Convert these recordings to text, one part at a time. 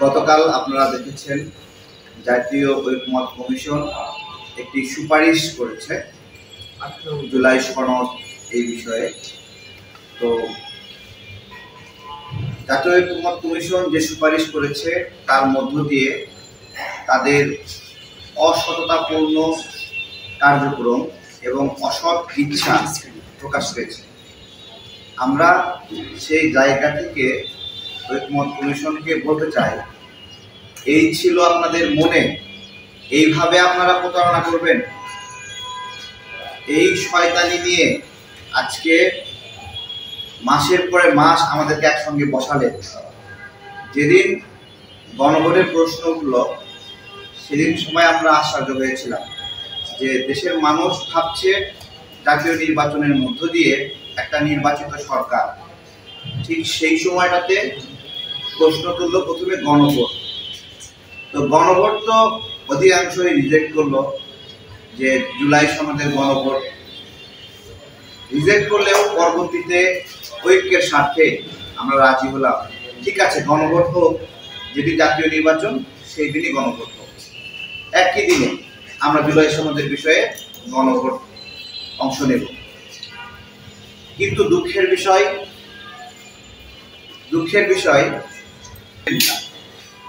গতকাল আপনারা দেখেছেন জাতীয় ঐকমত্য কমিশন একটি সুপারিশ করেছে জুলাই সনদ এই বিষয়ে। তো জাতীয় ঐকমত্য কমিশন যে সুপারিশ করেছে তার মধ্য দিয়ে তাদের অসততাপূর্ণ কার্যক্রম এবং অসৎ ইচ্ছা প্রকাশ পেয়েছে। আমরা সেই জায়গা থেকে ঐকমত্য কমিশনকে বলতে চাই, এই ছিল আপনাদের মনে? এইভাবে আপনারা প্রতারণা করবেন? এই শয়তানি নিয়ে আজকে মাসের পরে মাস আমাদেরকে একসঙ্গে বসালেন। যেদিন গণভোটের প্রশ্ন উঠল সেদিন সময় আমরা আশ্চর্য হয়েছিলাম যে দেশের মানুষ ভাবছে জাতীয় নির্বাচনের মধ্য দিয়ে একটা নির্বাচিত সরকার। ঠিক সেই সময়টাতে প্রশ্ন তুলল প্রথমে গণভোট। তো গণভোট তো অধিকাংশই রিজেক্ট করলো, যে জুলাই সনদের গণভোট রিজেক্ট করলেও পরবর্তীতে ঐক্যের স্বার্থে আমরা রাজি হলাম, ঠিক আছে গণভোট হোক, যেদিন জাতীয় নির্বাচন সেই দিনই গণভোট হোক। একই দিনে আমরা জুলাই সনদের বিষয়ে গণভোট অংশ নেব। কিন্তু দুঃখের বিষয়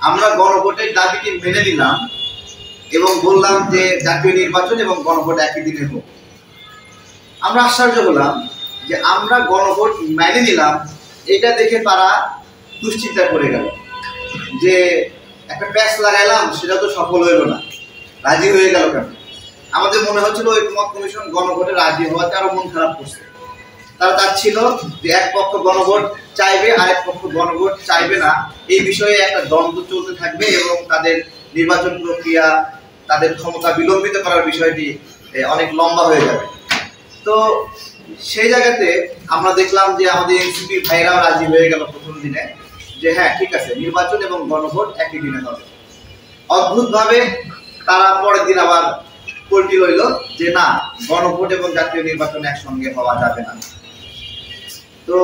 আমরা গণভোটের দাবিটি মেনে নিলাম এবং বললাম যে জাতীয় নির্বাচন এবং গণভোট একই দিনে হোক। আমরা আশ্চর্য হলাম যে আমরা গণভোট মেনে নিলাম, এটা দেখে তারা দুশ্চিন্তায় পড়ে গেল যে একটা প্যাচ লাগাইলাম, সেটা তো সফল হইল না, রাজি হয়ে গেল কেন? আমাদের মনে হচ্ছিল ঐকমত্য কমিশন গণভোটে রাজি হওয়াতে আরো মন খারাপ করছে। তারা চাচ্ছিল যে এক পক্ষ গণভোট চাইবে আর এক পক্ষ গণভোট চাইবে না, এই বিষয়ে একটা দ্বন্দ্ব চলতে থাকবে এবং তাদের নির্বাচন প্রক্রিয়া, তাদের ক্ষমতা বিলম্বিত করার বিষয়টি অনেক লম্বা হয়ে যাবে। তো সেই জায়গাতে আমরা দেখলাম যে আমাদের এনসিপি ভাইরাও রাজি হয়ে গেল প্রথম দিনে যে হ্যাঁ ঠিক আছে, নির্বাচন এবং গণভোট একই দিনে হবে। অদ্ভুতভাবে তারা পরের দিন আবার পল্টি হইল যে না, গণভোট এবং জাতীয় নির্বাচন একসঙ্গে হওয়া যাবে না। তো